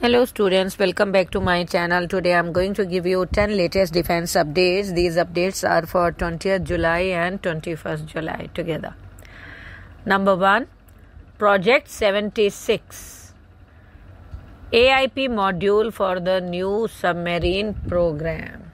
Hello students, welcome back to my channel. Today I am going to give you 10 latest defense updates. These updates are for 20th July and 21st July together. Number 1, Project 76, AIP module for the new submarine program.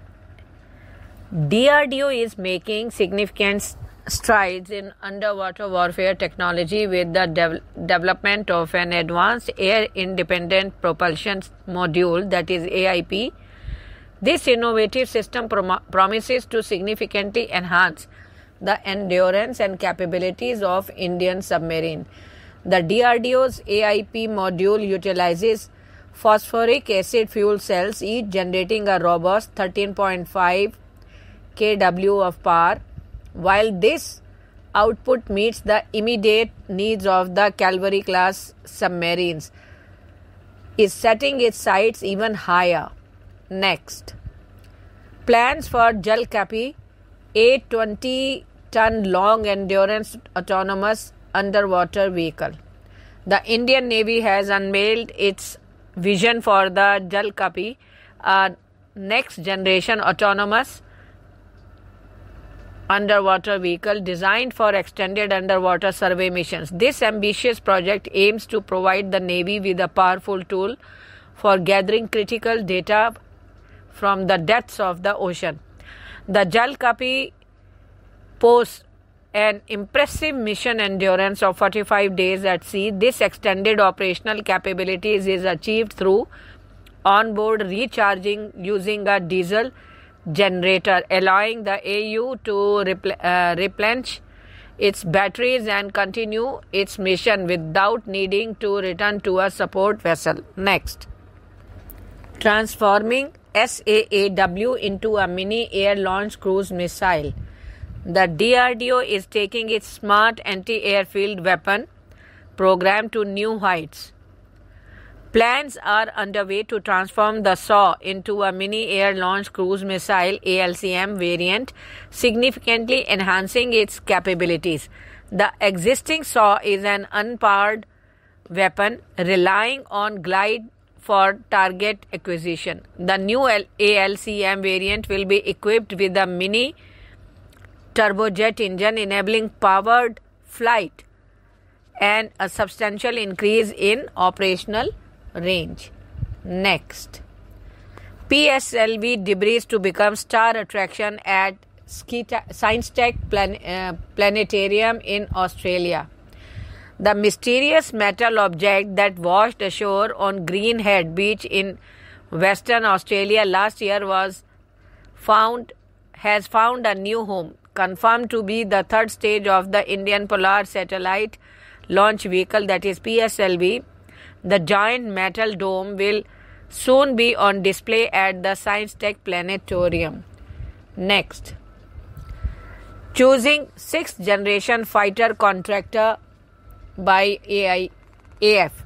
DRDO is making significant strides in underwater warfare technology with the development of an advanced air independent propulsion module, that is AIP. This innovative system promises to significantly enhance the endurance and capabilities of Indian submarine. The DRDO's AIP module utilizes phosphoric acid fuel cells, each generating a robust 13.5 kW of power. While this output meets the immediate needs of the Calvary class submarines, is setting its sights even higher. Next, plans for Jalkapi, a 20-ton long endurance autonomous underwater vehicle. The Indian Navy has unveiled its vision for the Jalkapi, a next generation autonomous underwater vehicle designed for extended underwater survey missions. This ambitious project aims to provide the Navy with a powerful tool for gathering critical data from the depths of the ocean. The Jalkapi posts an impressive mission endurance of 45 days at sea. This extended operational capabilities is achieved through onboard recharging using a diesel generator, allowing the AU to replenish its batteries and continue its mission without needing to return to a support vessel. Next, transforming SAAW into a mini air launched cruise missile. The DRDO is taking its smart anti-airfield weapon program to new heights. Plans are underway to transform the SAW into a mini air launched cruise missile ALCM variant, significantly enhancing its capabilities. The existing SAW is an unpowered weapon relying on glide for target acquisition. The new ALCM variant will be equipped with a mini turbojet engine, enabling powered flight and a substantial increase in operational range. Next, PSLV debris to become star attraction at Science Tech Planetarium in Australia. The mysterious metal object that washed ashore on Greenhead Beach in Western Australia last year has found a new home, confirmed to be the third stage of the Indian Polar Satellite Launch Vehicle, that is PSLV. The giant metal dome will soon be on display at the Science Tech Planetarium. Next, choosing 6th generation fighter contractor by AF.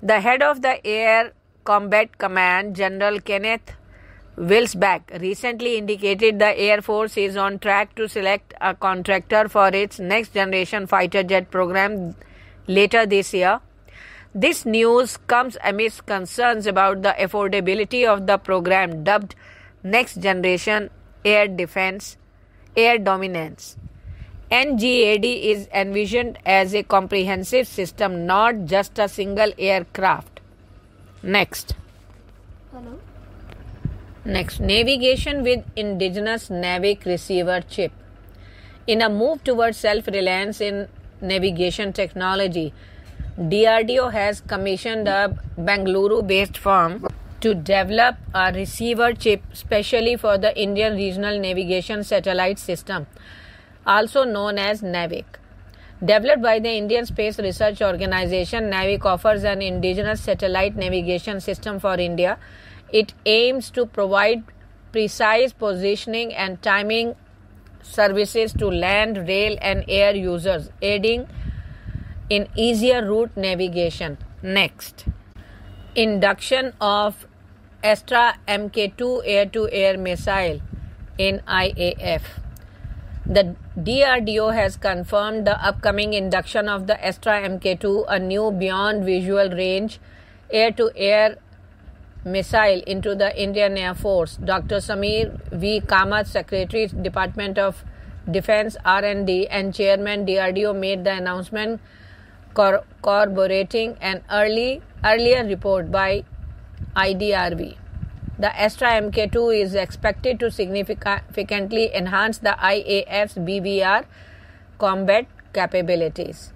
The head of the Air Combat Command, General Kenneth Wilsbach, recently indicated the Air Force is on track to select a contractor for its next generation fighter jet program later this year. This news comes amidst concerns about the affordability of the program, dubbed Next Generation Air Dominance. NGAD is envisioned as a comprehensive system, not just a single aircraft. Next, navigation with indigenous NAVIC receiver chip. In a move towards self-reliance in navigation technology, DRDO has commissioned a Bengaluru-based firm to develop a receiver chip specially for the Indian Regional Navigation Satellite System, also known as NAVIC. Developed by the Indian Space Research Organisation, NAVIC offers an indigenous satellite navigation system for India. It aims to provide precise positioning and timing services to land, rail and air users, aiding in easier route navigation. Next, induction of Astra Mk2 air-to-air missile in IAF. The DRDO has confirmed the upcoming induction of the Astra Mk2, a new beyond visual range air-to-air missile into the Indian Air Force. Dr. Samir V. Kamath, Secretary, Department of Defense R&D and Chairman DRDO, made the announcement corroborating an earlier report by IDRV. The Astra Mk2 is expected to significantly enhance the IAF's BVR combat capabilities.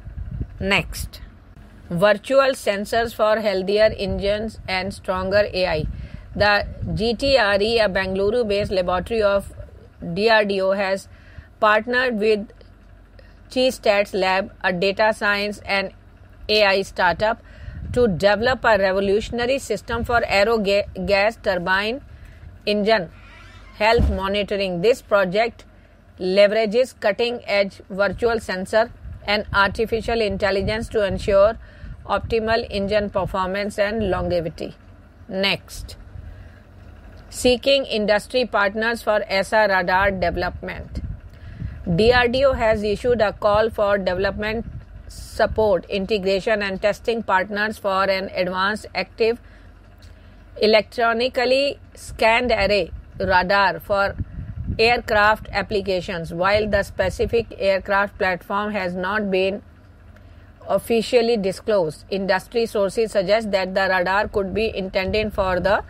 Next, virtual sensors for healthier engines and stronger AI. The GTRE, a Bangalore-based laboratory of DRDO, has partnered with Chi-Stats Lab, a data science and AI startup, to develop a revolutionary system for aero gas turbine engine health monitoring. This project leverages cutting-edge virtual sensor and artificial intelligence to ensure optimal engine performance and longevity. Next, seeking industry partners for ESA radar development. DRDO has issued a call for development support, integration and testing partners for an advanced active electronically scanned array radar for aircraft applications. While the specific aircraft platform has not been officially disclosed, industry sources suggest that the radar could be intended for the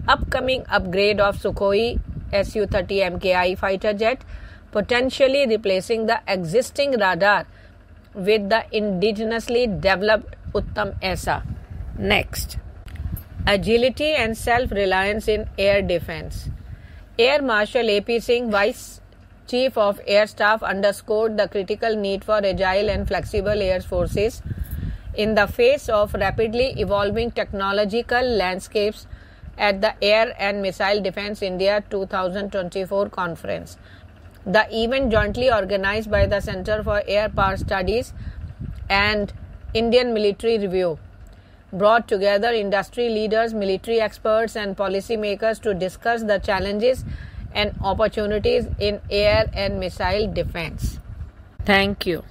upcoming upgrade of Sukhoi Su-30 MKI fighter jet, potentially replacing the existing radar with the indigenously developed Uttam ESA. Next, agility and self-reliance in air defense. Air Marshal A.P. Singh, Vice Chief of Air Staff, underscored the critical need for agile and flexible air forces in the face of rapidly evolving technological landscapes at the Air and Missile Defense India 2024 conference. The event, jointly organized by the Center for Air Power Studies and Indian Military Review, brought together industry leaders, military experts and policymakers to discuss the challenges and opportunities in air and missile defense. Thank you.